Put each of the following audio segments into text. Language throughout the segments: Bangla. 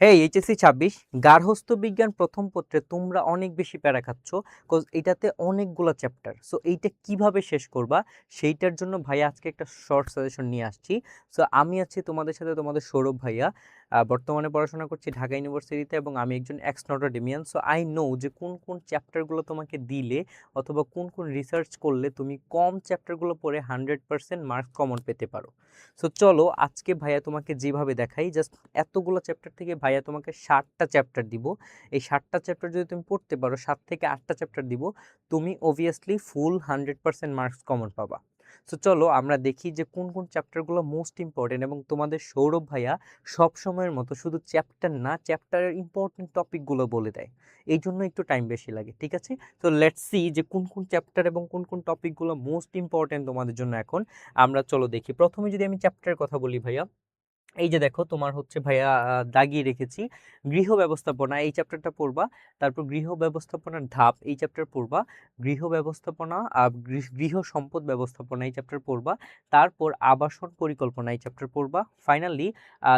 হেই এইচএসসি 26 গার্হস্থ্য বিজ্ঞান প্রথম পত্রে তোমরা অনেক বেশি প্যারা খাচ্ছ কজ এটাতে অনেকগুলো চ্যাপ্টার। সো এইটা কিভাবে শেষ করবা সেইটার জন্য ভাইয়া আজকে একটা শর্ট সাজেশন নিয়ে আসছি। সো আমি আছি তোমাদের সাথে, তোমাদের সৌরভ ভাইয়া। বর্তমানে পড়াশোনা করছি ঢাকা ইউনিভার্সিটিতে এবং আমি একজন x Notre Damian. So I know যে কোন কোন চ্যাপ্টারগুলো তোমাকে দিলে অথবা কোন কোন রিসার্চ করলে তুমি কম চ্যাপ্টারগুলো পড়ে 100% মার্কস কমন পেতে পারো। সো চলো আজকে ভাইয়া তোমাকে যেভাবে দেখাই, জাস্ট এতগুলো চ্যাপ্টার থেকে ভাইয়া তোমাকে 60টা চ্যাপ্টার দিব। এই 60টা চ্যাপ্টার যদি তুমি পড়তে পারো, 7 থেকে 8টা চ্যাপ্টার দিব, তুমি অবভিয়াসলি ফুল 100% মার্কস কমন পাবা। সো চলো আমরা দেখি যে কোন কোন চ্যাপ্টারগুলো মোস্ট ইম্পর্টেন্ট, এবং তোমাদের সৌরভ ভাইয়া সব সময়ের মতো শুধু চ্যাপ্টার না, চ্যাপ্টারের ইম্পর্টেন্ট টপিকগুলো বলে দেয়, এই জন্য একটু টাইম বেশি লাগে। ঠিক আছে, তো লেটস সি যে কোন কোন চ্যাপ্টার এবং কোন কোন টপিকগুলো মোস্ট ইম্পর্টেন্ট তোমাদের জন্য এখন। আমরা চলো দেখি। প্রথমে যদি আমি চ্যাপ্টারের কথা বলি ভাইয়া, এই যে দেখো তোমার হচ্ছে ভাইয়া দাগিয়ে রেখেছি গৃহ ব্যবস্থাপনা, এই চ্যাপ্টারটা পড়বা। তারপর গৃহ ব্যবস্থাপনার ধাপ, এই চ্যাপ্টার পড়বা। গৃহ ব্যবস্থাপনা, গৃহ সম্পদ ব্যবস্থাপনা, এই চ্যাপ্টার পড়বা। তারপর আবাসন পরিকল্পনা, এই চ্যাপ্টার পড়বা। ফাইনালি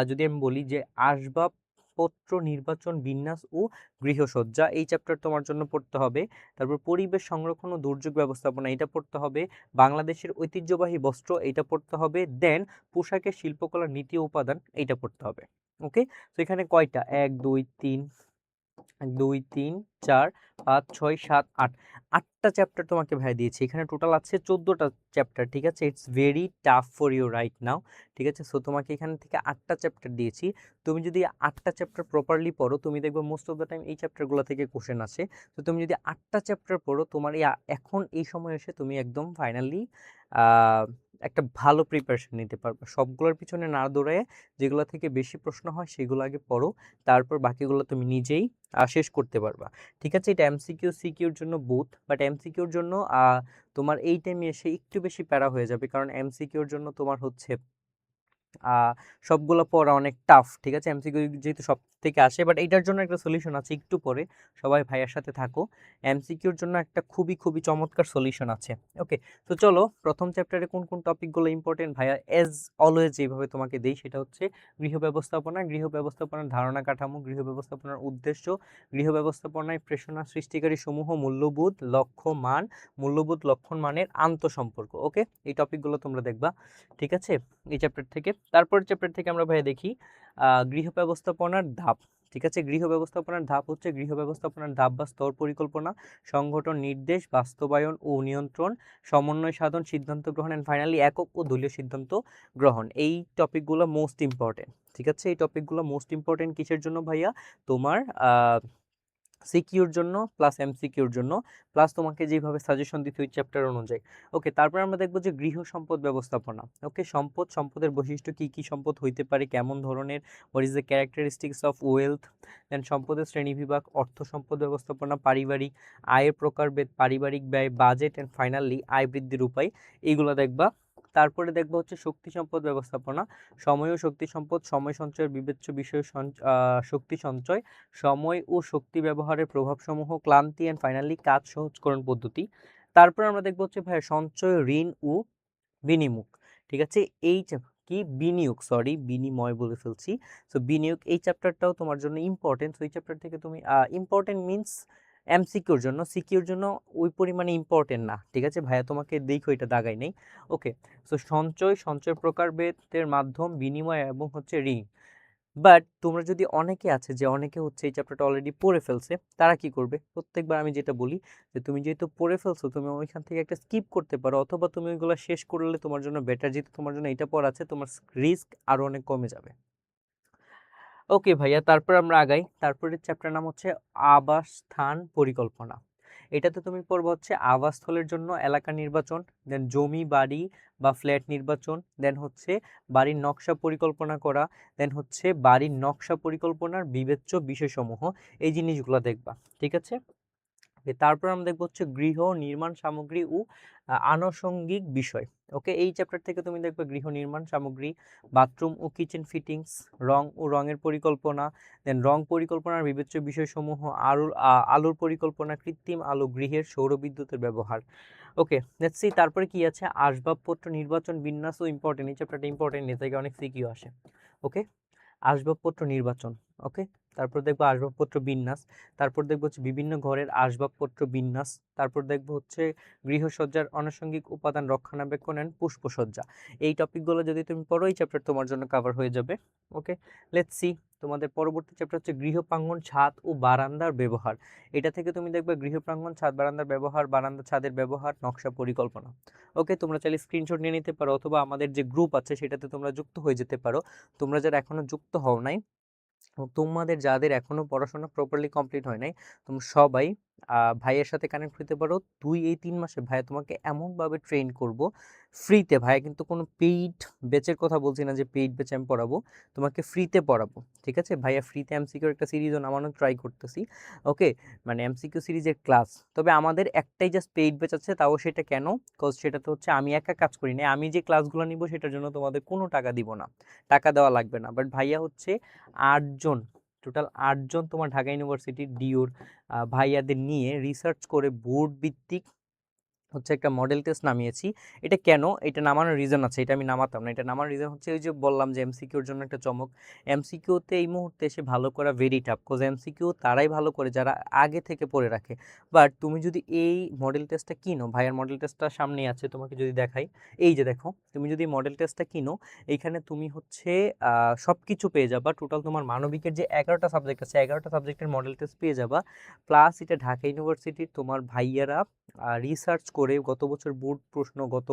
যদি আমি বলি যে আসবাবপত্র নির্বাচন, বিন্যাস ও গৃহসজ্জা, এই চ্যাপ্টার তোমার জন্য পড়তে হবে। তারপর পরিবেশ সংরক্ষণ ও দুর্যোগ ব্যবস্থাপনা, এটা পড়তে হবে। বাংলাদেশের ঐতিহ্যবাহী বস্ত্র, এটা পড়তে হবে। দেন পোশাকের শিল্পকলার নীতি ও উপাদান, এইটা পড়তে হবে। ওকে, তো এখানে কয়টা, 1 2 3 4 5 6 7 8, 8টা চ্যাপ্টার তোমাকে ভাই দিয়েছি। এখানে টোটাল আছে 14টা চ্যাপ্টার। ঠিক আছে, it's very tough for you right now. ঠিক আছে, সো তোমাকে এখান থেকে 8টা চ্যাপ্টার দিয়েছি। তুমি যদি 8টা চ্যাপ্টার প্রপারলি পড়ো, তুমি দেখবে মোস্ট অফ দ্য টাইম এই চ্যাপ্টারগুলো থেকে কোশ্চেন আসে। তো তুমি যদি 8টা চ্যাপ্টার পড়ো, তোমার এখন এই সময় এসে তুমি একদম ফাইনালি একটা ভালো প্রিপারেশন নিতে পারবে। সবগুলোর পিছনে না দৌড়ায় যেগুলো থেকে বেশি প্রশ্ন হয় সেগুলো আগে পড়ো, তারপর বাকিগুলো তুমি নিজেই শেষ করতে পারবা। ঠিক আছে, এটা এমসিকিউ সিকিউর জন্য বুথ, বাট এমসিকিউর জন্য তোমার এই টাইমে এসে একটু বেশি প্যারা হয়ে যাবে, কারণ এমসিকিউর জন্য তোমার হচ্ছে সবগুলো পড়া অনেক টাফ। ঠিক আছে, এমসিকিউ যেহেতু সব থেকে আসে, বাট এইটার জন্য একটা সলিউশন আছে, একটু পরে সবাই ভাইয়ের সাথে থাকো। এমসিকিউর জন্য একটা খুবই খুবই চমৎকার সলিউশন আছে। ওকে, তো চলো প্রথম চ্যাপ্টারে কোন কোন টপিকগুলো ইম্পর্টেন্ট ভাইয়া এজ অলওয়েজ যেভাবে তোমাকে দেই সেটা হচ্ছে গৃহ ব্যবস্থাপনা, গৃহ ব্যবস্থাপনার ধারণা কাঠামো, গৃহ ব্যবস্থাপনার উদ্দেশ্য, গৃহ ব্যবস্থাপনায় প্রেষণা সৃষ্টিকারী সমূহ, মূল্যবোধ, লক্ষ্য, মান, মূল্যবোধ, লক্ষণ, মানের আন্তঃসম্পর্ক। ওকে, এই টপিকগুলো তোমরা দেখবা। ঠিক আছে, এই চ্যাপ্টার থেকে। তারপর চ্যাপ্টার থেকে আমরা ভাইয়া দেখি গৃহ ব্যবস্থাপনার ধাপ। ঠিক আছে, গৃহ ব্যবস্থাপনার ধাপ হচ্ছে গৃহ ব্যবস্থাপনার ধাপ বা স্তর পরিকল্পনা, সংগঠন, নির্দেশ, বাস্তবায়ন ও নিয়ন্ত্রণ, সমন্বয় সাধন, সিদ্ধান্ত গ্রহণ, এন্ড ফাইনালি একক ও দলীয় সিদ্ধান্ত গ্রহণ। এই টপিকগুলো মোস্ট ইম্পর্টেন্ট। ঠিক আছে, এই টপিকগুলো মোস্ট ইম্পর্টেন্ট কিসের জন্য ভাইয়া? তোমার সিকিউর জন্য, প্লাস এমসিকিউর জন্য, প্লাস তোমাকে যেভাবে সাজেশন দিতে ওই চ্যাপ্টার অনুযায়ী। ওকে, তারপর আমরা দেখবো যে গৃহ সম্পদ ব্যবস্থাপনা। ওকে, সম্পদের বৈশিষ্ট্য কি কি সম্পদ হইতে পারে, কেমন ধরনের, what is the characteristics of wealth. Then সম্পদের শ্রেণীবিভাগ, অর্থ সম্পদ ব্যবস্থাপনা, পারিবারিক আয়ের প্রকারভেদ, পারিবারিক ব্যয়, বাজেট, অ্যান্ড ফাইনালি আয় বৃদ্ধির উপায়, এইগুলো দেখবা। তারপরে দেখবো হচ্ছে শক্তি সম্পদ ব্যবস্থাপনা, সময় ও শক্তি সম্পদ, সময় সঞ্চয়ের বিবেচ্য বিষয়, শক্তি সঞ্চয়, সময় ও শক্তি ব্যবহারের প্রভাবসমূহ, ক্লান্তি, অ্যান্ড ফাইনালি কাজ সহজকরণ পদ্ধতি। তারপর আমরা দেখবো হচ্ছে ভাই সঞ্চয়, ঋণ ও বিনিয়োগ। ঠিক আছে, এই কি বিনিয়োগ, সরি বিনিময় বলে ফেলছি। সো বিনিয়োগ, এই চ্যাপ্টারটাও তোমার জন্য ইম্পর্টেন্ট। সো এই চ্যাপ্টার থেকে তুমি ইম্পর্টেন্ট মিনস এমসিকিউর জন্য, সিকিউর জন্য ওই পরিমাণে ইম্পর্টেন্ট না। ঠিক আছে ভাইয়া, তোমাকে দেখো এটা দাগাই নেই। ওকে, সো সঞ্চয় প্রকারভেদের মাধ্যম, বিনিময় এবং হচ্ছে ঋণ। বাট তোমরা যদি অনেকে আছে যে অনেকে হচ্ছে এই চ্যাপ্টারটা অলরেডি পড়ে ফেলছে, তারা কি করবে? প্রত্যেকবার আমি যেটা বলি যে তুমি যেহেতু পড়ে ফেলছো, তুমি ওইখান থেকে একটা স্কিপ করতে পারো, অথবা তুমি ওইগুলো শেষ করলে তোমার জন্য বেটার, যেহেতু তোমার জন্য এটা পড়া আছে, তোমার রিস্ক আরো অনেক কমে যাবে। ওকে ভাইয়া, তারপর আমরা আগাই। তারপরে চ্যাপ্টার নাম হচ্ছে আবাসস্থান পরিকল্পনা। এটাতে তুমি পড়বে হচ্ছে আবাসস্থলের জন্য এলাকা নির্বাচন, দেন জমি বাড়ি বা ফ্ল্যাট নির্বাচন, দেন হচ্ছে বাড়ির নকশা পরিকল্পনা করা, দেন হচ্ছে বাড়ির নকশা পরিকল্পনার বিবেচ্য বিষয়সমূহ, এই জিনিসগুলো দেখবা। ঠিক আছে, তারপর আমরা দেখবো হচ্ছে গৃহ নির্মাণ সামগ্রী ও আনুষঙ্গিক বিষয়। ওকে, এই চ্যাপ্টার থেকে তুমি দেখবে গৃহ নির্মাণ সামগ্রী, বাথরুম ও কিচেন ফিটিংস, রং ও রঙের পরিকল্পনা, দেন রং পরিকল্পনার বিবেচ্য বিষয়সমূহ, আলোর পরিকল্পনা, কৃত্রিম আলো, গৃহের সৌরবিদ্যুতের ব্যবহার। ওকে, লেটস সি তারপরে কি আছে, আসবাবপত্র নির্বাচন, বিন্যাস ও ইম্পর্টেন্ট, এই চ্যাপ্টারটা ইম্পর্টেন্ট, এ থেকে অনেক সিকিউ আসে। ওকে, আসবাবপত্র নির্বাচন, ওকে, তারপর দেখবো আসবাবপত্র বিন্যাস, তারপর দেখবো হচ্ছে বিভিন্ন ঘরের আসবাবপত্র বিন্যাস, তারপর দেখবো হচ্ছে গৃহসজ্জার আনুষঙ্গিক উপাদান রক্ষণাবেক্ষণ এন্ড পুষ্পসজ্জা। এই টপিকগুলো যদি তুমি পড়ো এই চ্যাপ্টার তোমার জন্য কভার হয়ে যাবে। ওকে, লেটস সি তোমাদের পরবর্তী চ্যাপ্টার হচ্ছে গৃহপ্রাঙ্গণ ছাদ ও বারান্দার ব্যবহার। এটা থেকে তুমি দেখবে গৃহপ্রাঙ্গণ ছাদ বারান্দার ব্যবহার, বারান্দা ছাদের ব্যবহার, নকশা পরিকল্পনা। ওকে, তোমরা চাইলে স্ক্রিনশট নিয়ে নিতে পারো অথবা আমাদের যে গ্রুপ আছে সেটাতে তোমরা যুক্ত হয়ে যেতে পারো। তোমরা যারা এখনো যুক্ত হও নাই, তোমাদের যাদের এখনো পড়াশোনা প্রপারলি কমপ্লিট হয় নাই, তুমি সবাই ভাইয়ের সাথে কানেক্ট হতে পারো। 2 এই 3 মাসে ভাইয়া তোমাকে এমনভাবে ট্রেন করব ফ্রিতে। ভাইয়া কিন্তু কোনো পেইড ব্যাচের কথা বলছি না যে পেইড ব্যাচ আমি পড়াবো, তোমাকে ফ্রিতে পড়াবো। ঠিক আছে, ভাইয়া ফ্রিতে এমসিকিউর একটা সিরিজও নামানোর ট্রাই করতেছি। ওকে, মানে এমসিকিউ সিরিজের ক্লাস। তবে আমাদের একটাই জাস্ট পেইড ব্যাচ আছে, তাও সেটা কেন? বিকজ সেটাতে হচ্ছে আমি একা কাজ করি না, আমি যে ক্লাসগুলো নিব সেটার জন্য তোমাদের কোনো টাকা দিব না, টাকা দেওয়া লাগবে না। বাট ভাইয়া হচ্ছে 8 জন, টোটাল 8 জন তোমার ঢাকা ইউনিভার্সিটির ডিওর ভাইয়াদের নিয়ে রিসার্চ করে বোর্ড ভিত্তিক হচ্ছে একটা মডেল টেস্ট নামিয়েছি। এটা কেন? এটা নামানোর রিজন আছে, এটা আমি নামাতাম না। এটা নামানোর রিজন হচ্ছে ওই যে বললাম যে এমসিকিউর জন্য একটা চমক। এমসিকিউতে এই মুহূর্তে এসে ভালো করা ভেরি টাফ, বিকজ এমসিকিউ তারাই ভালো করে যারা আগে থেকে পড়ে রাখে। বাট তুমি যদি এই মডেল টেস্টটা কিনো, ভাইয়ার মডেল টেস্টটা সামনে আছে, তোমাকে যদি দেখাই, এই যে দেখো, তুমি যদি মডেল টেস্টটা কিনো, এইখানে তুমি হচ্ছে সব কিছু পেয়ে যাবা। টোটাল তোমার মানবিকের যে 11টা সাবজেক্ট আছে, 11টা সাবজেক্টের মডেল টেস্ট পেয়ে যাবা। প্লাস এটা ঢাকা ইউনিভার্সিটির তোমার ভাইয়ারা রিসার্চ করে গত বছর বোর্ড প্রশ্ন, গত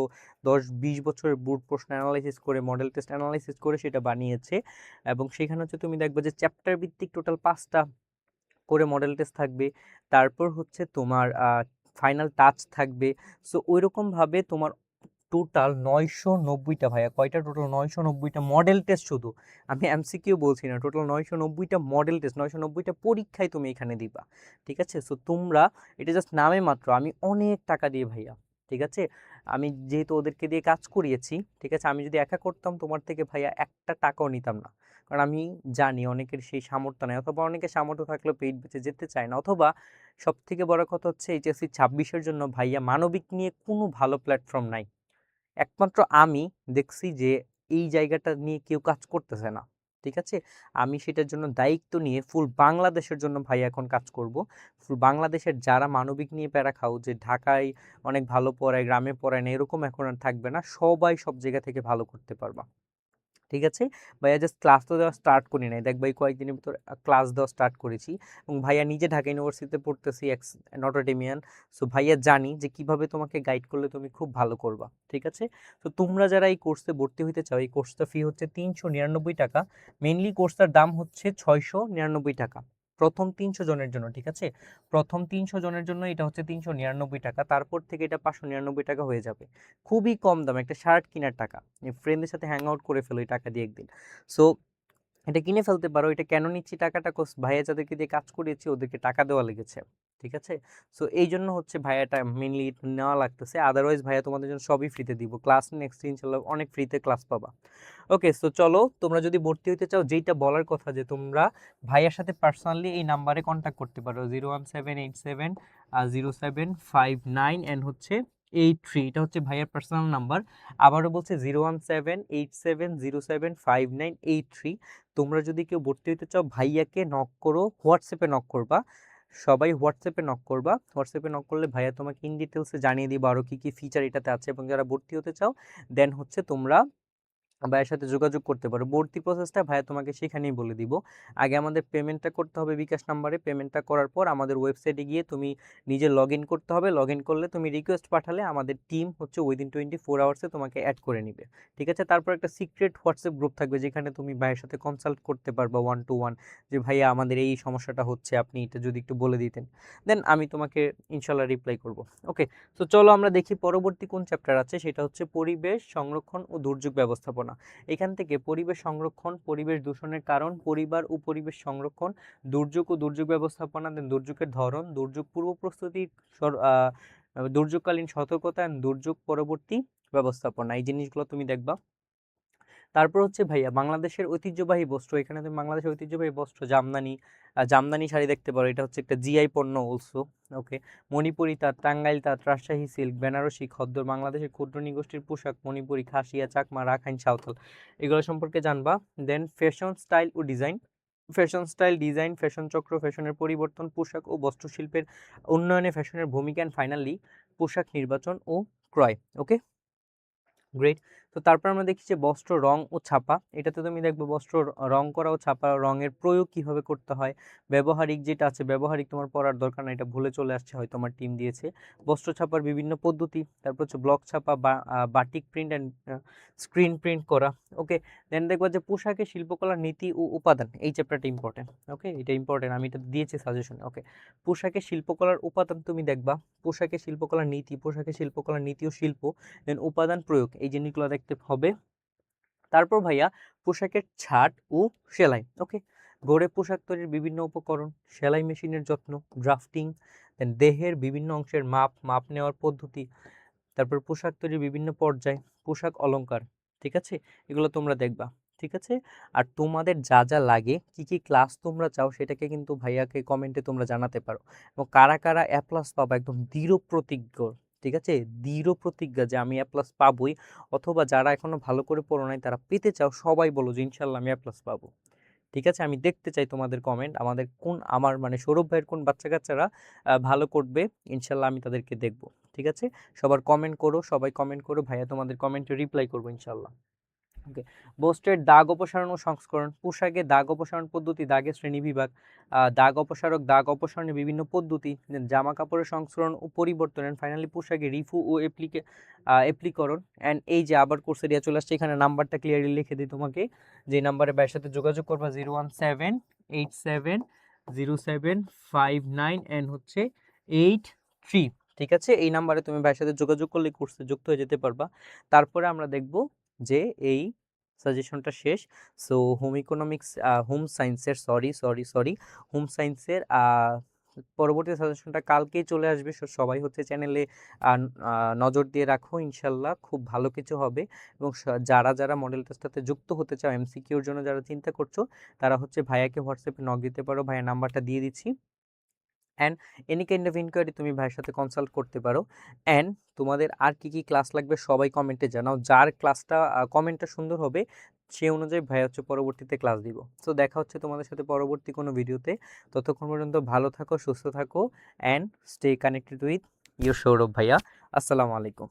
10-20 বছরের বোর্ড প্রশ্ন অ্যানালাইসিস করে, মডেল টেস্ট অ্যানালাইসিস করে সেটা বানিয়েছে। এবং সেখানে হচ্ছে তুমি দেখবে যে চ্যাপ্টার ভিত্তিক টোটাল 5টা করে মডেল টেস্ট থাকবে। তারপর হচ্ছে তোমার ফাইনাল টাচ থাকবে। সো ওইরকমভাবে তোমার টোটাল 990টা, ভাইয়া কয়টা? টোটাল 990টা মডেল টেস্ট শুধু, আমি এমসিকিউ বলছি না। টোটাল 990টা মডেল টেস্ট, 990টা পরীক্ষায় তুমি এখানে দিবা। ঠিক আছে, সো তোমরা, এটা জাস্ট নামে মাত্র, আমি অনেক টাকা দিয়ে ভাইয়া, ঠিক আছে, আমি যেহেতু ওদেরকে দিয়ে কাজ করিয়েছি, ঠিক আছে, আমি যদি একা করতাম তোমার থেকে ভাইয়া একটা টাকাও নিতাম না। কারণ আমি জানি অনেকের সেই সামর্থ্য নেই, অথবা অনেকের সামর্থ্য থাকলেও পেইড বেঁচে যেতে চায় না, অথবা সব থেকে বড় কথা হচ্ছে এইচএসসি 26-এর জন্য ভাইয়া মানবিক নিয়ে কোনো ভালো প্ল্যাটফর্ম নাই। একমাত্র আমি দেখছি যে এই জায়গাটা নিয়ে কেউ কাজ করতেছে না। ঠিক আছে, আমি সেটার জন্য দায়িত্ব নিয়ে ফুল বাংলাদেশের জন্য ভাই এখন কাজ করব। ফুল বাংলাদেশের যারা মানবিক নিয়ে প্যারা খাও, যে ঢাকায় অনেক ভালো পড়ায় গ্রামে পড়ায় না, এরকম এখন আর থাকবে না, সবাই সব জায়গা থেকে ভালো করতে পারবা। ঠিক আছে, ভাইয়া জাস্ট ক্লাস তো দেওয়া স্টার্ট করি নাই, দেখ ভাই কয়েকদিনের ভিতর ক্লাস দেওয়া স্টার্ট করেছি। এবং ভাইয়া নিজে ঢাকা ইউনিভার্সিটিতে পড়তেছি, এক্স নটরডেমিয়ান। সো ভাইয়া জানি যে কিভাবে তোমাকে গাইড করলে তুমি খুব ভালো করবা। ঠিক আছে, তো তোমরা যারা এই কোর্সে ভর্তি হতে চাও, এই কোর্সটা ফি হচ্ছে 399 টাকা। মেইনলি কোর্সটার দাম হচ্ছে 699 টাকা প্রথম 300 জনের জন্য। ঠিক আছে, প্রথম 300 জনের জন্য এটা হচ্ছে 399 টাকা, তারপর থেকে এটা 599 টাকা হয়ে যাবে। খুবই কম দাম, একটা শার্ট কেনার টাকা। ফ্রেন্ডদের সাথে হ্যাং আউট করে ফেলো এই টাকা দিয়ে একদিন। সো এটা কিনে ফেলতে পারো। এটা কেন নিচ্ছি টাকাটা? কোর্স ভাইয়া যাদেরকে দিয়ে কাজ করিয়েছি ওদেরকে টাকা দেওয়া লেগেছে। ঠিক আছে, সো এই জন্য হচ্ছে ভাইয়াটা মেনলি নেওয়া লাগতেছে। আদারওয়াইজ ভাইয়া তোমাদের জন্য সবই ফ্রিতে দিব। ক্লাস নেক্সট ইনশাল্লাহ অনেক ফ্রিতে ক্লাস পাবা। ওকে, সো চলো, তোমরা যদি ভর্তি হতে চাও, যেইটা বলার কথা যে তোমরা ভাইয়ার সাথে পার্সোনালি এই নাম্বারে কন্ট্যাক্ট করতে পারো, 017870759 অ্যান্ড হচ্ছে 83, এটা হচ্ছে ভাইয়ার পার্সোনাল নাম্বার। আবারও বলছে 01787075983। তোমরা যদি কেউ ভর্তি হতে চাও, ভাইয়াকে নক করো, হোয়াটসঅ্যাপে নক করবা, সবাই হোয়াটসঅ্যাপে নক করবা। হোয়াটসঅ্যাপে নক করলে ভাইয়া তোমাকে ইন ডিটেলসে জানিয়ে দিবা আরও কী কী ফিচার এটাতে আছে। এবং যারা ভর্তি হতে চাও, দেন হচ্ছে তোমরা ভাইয়ের সাথে যোগাযোগ করতে পারো। ভর্তি প্রসেসটা ভাইয়া তোমাকে সেখানেই বলে দিব। আগে আমাদের পেমেন্টটা করতে হবে বিকাশ নাম্বারে। পেমেন্টটা করার পর আমাদের ওয়েবসাইটে গিয়ে তুমি নিজে লগ ইন করতে হবে। লগ ইন করলে তুমি রিকোয়েস্ট পাঠালে আমাদের টিম হচ্ছে উইদিন 24 আওয়ার্সে তোমাকে অ্যাড করে নিবে। ঠিক আছে, তারপর একটা সিক্রেট হোয়াটসঅ্যাপ গ্রুপ থাকবে যেখানে তুমি ভাইয়ের সাথে কনসাল্ট করতে পারবা 1 to 1, যে ভাইয়া আমাদের এই সমস্যাটা হচ্ছে, আপনি এটা যদি একটু বলে দিতেন, দেন আমি তোমাকে ইনশাল্লাহ রিপ্লাই করব। ওকে, তো চলো আমরা দেখি পরবর্তী কোন চ্যাপ্টার আছে। সেটা হচ্ছে পরিবেশ সংরক্ষণ ও দুর্যোগ ব্যবস্থাপনা। এখান থেকে পরিবেশ সংরক্ষণ, পরিবেশ দূষণের কারণ, পরিবার ও পরিবেশ সংরক্ষণ, দুর্যোগ ও দুর্যোগ ব্যবস্থাপনা, দেন দুর্যোগের ধরন, দুর্যোগ পূর্ব প্রস্তুতি, দুর্যোগকালীন সতর্কতা, দুর্যোগ পরবর্তী ব্যবস্থাপনা, এই জিনিসগুলো তুমি দেখবা। তারপর হচ্ছে ভাইয়া বাংলাদেশের ঐতিহ্যবাহী বস্ত্র। এখানে তুমি বাংলাদেশের ঐতিহ্যবাহী বস্ত্র জামদানি, জামদানি শাড়ি দেখতে পারো, এটা হচ্ছে একটা জিআই পণ্য অলসো। ওকে, মণিপুরি তাঁত, টাঙ্গাইল তাঁত, রাজশাহী সিল্ক, বেনারসি খদ্দর, বাংলাদেশের ক্ষুদ্র নৃগোষ্ঠীর পোশাক, মণিপুরি, খাসিয়া, চাকমা, রাখাইন, সাঁওতাল, এগুলো সম্পর্কে জানবা। দেন ফ্যাশন, স্টাইল ও design, fashion style, design, fashion চক্র, ফ্যাশনের পরিবর্তন, পোশাক ও বস্ত্রশিল্পের উন্নয়নে ফ্যাশনের ভূমিকা, অ্যান্ড ফাইনালি পোশাক নির্বাচন ও ক্রয়। ওকে, গ্রেট। তো তারপর আমরা দেখি যে বস্ত্র রং ও ছাপা। এটাতে তুমি দেখবে বস্ত্র রং করা ও ছাপা, রঙের প্রয়োগ কিভাবে করতে হয়। ব্যবহারিক যেটা আছে, ব্যবহারিক তোমার পড়ার দরকার না, এটা ভুলে চলে আসছে, হয়তো আমার টিম দিয়েছে। বস্ত্র ছাপার বিভিন্ন পদ্ধতি, তারপর হচ্ছে ব্লক ছাপা বা batik print and screen print করা। ওকে, দেন দেখবা যে পোশাকে শিল্পকলার নীতি ও উপাদান, এই চ্যাপ্টারটা ইম্পর্টেন্ট। ওকে, এটা ইম্পর্টেন্ট, আমি এটা দিয়েছি সাজেশনে। ওকে, পোশাকে শিল্পকলার উপাদান তুমি দেখবা, পোশাকে শিল্পকলার নীতি, পোশাকে শিল্পকলার নীতি ও শিল্প, দেন উপাদান প্রয়োগ, এই জিনিসগুলো দেখতে হবে। তারপর ভাইয়া পোশাকের ছাট ও সেলাই। ওকে, গড়ে পোশাক তৈরির বিভিন্ন উপকরণ, সেলাই মেশিনের যত্ন, ড্রাফটিং, দেন দেহের বিভিন্ন অংশের মাপ নেওয়ার পদ্ধতি, তারপর পোশাক তৈরির বিভিন্ন পর্যায়, পোশাক অলংকার। ঠিক আছে, এগুলো তোমরা দেখবা। ঠিক আছে, আর তোমাদের যা যা লাগে, কি কি ক্লাস তোমরা চাও, সেটাকে কিন্তু ভাইয়াকে কমেন্টে তোমরা জানাতে পারো। এবং কারা কারা এ প্লাস পাবা একদম দৃঢ় প্রতিজ্ঞ, ঠিক আছে, দৃঢ় প্রতিজ্ঞা যে আমি এ প্লাস পাবোই, অথবা যারা এখনো ভালো করে পড়ো নাই তারা পেতে চাও, সবাই বলো যে ইনশাল্লাহ আমি এ প্লাস পাবো। ঠিক আছে, আমি দেখতে চাই তোমাদের কমেন্ট, আমাদের আমার মানে সৌরভ ভাইয়ের কোন বাচ্চা কাচ্চারা ভালো করবে, ইনশাল্লাহ আমি তাদেরকে দেখবো। ঠিক আছে, সবার কমেন্ট করো, সবাই কমেন্ট করো, ভাইয়া তোমাদের কমেন্টে রিপ্লাই করবো ইনশাল্লাহ। ওকে, বস্ত্রের দাগ অপসারণ ও সংস্করণ, পোশাকে দাগ অপসারণ পদ্ধতি, দাগের শ্রেণীবিভাগ, দাগ অপসারক, দাগ অপসারণের বিভিন্ন পদ্ধতি, জামা কাপড়ের সংস্করণ ও পরিবর্তন, অ্যান্ড ফাইনালি পোশাকে রিফু ও অ্যাপ্লিকরণ। অ্যান্ড এই যে আবার কোর্স এরিয়া চলে আসছে, এখানে নাম্বারটা ক্লিয়ারলি লিখে দিই তোমাকে, যে নাম্বারে ভাইয়ের সাথে যোগাযোগ করবা 017870759 অ্যান্ড হচ্ছে 83। ঠিক আছে, এই নাম্বারে তুমি ভাইয়ের সাথে যোগাযোগ করলে কোর্সে যুক্ত হয়ে যেতে পারবা। তারপরে আমরা দেখব যে এই সাজেশনটা শেষ। সো হোম ইকোনমিক্স, হোম সায়েন্সের সরি হোম সায়েন্সের পরবর্তী সাজেশনটা কালকেই চলে আসবে। সবাই হচ্ছে চ্যানেলে নজর দিয়ে রাখো, ইনশাল্লাহ খুব ভালো কিছু হবে। এবং যারা যারা মডেল টেস্টটাতে যুক্ত হতে চাও, এমসিকিউর জন্য যারা চিন্তা করছো, তারা হচ্ছে ভাইয়াকে হোয়াটসঅ্যাপে নক দিতে পারো, ভাইয়া নাম্বারটা দিয়ে দিচ্ছি। And any kind of inquiry তুমি ভাইয়ের সাথে কনসাল্ট করতে পারো। অ্যান্ড তোমাদের আর কি কি ক্লাস লাগবে সবাই কমেন্টে জানাও, যার ক্লাসটা কমেন্টটা সুন্দর হবে সে অনুযায়ী ভাই হচ্ছে পরবর্তীতে ক্লাস দিব। তো দেখা হচ্ছে তোমাদের সাথে পরবর্তী কোনো ভিডিওতে, ততক্ষণ পর্যন্ত ভালো থাকো, সুস্থ থাকো, and stay connected with your Sourav ভাইয়া। আসসালামু আলাইকুম।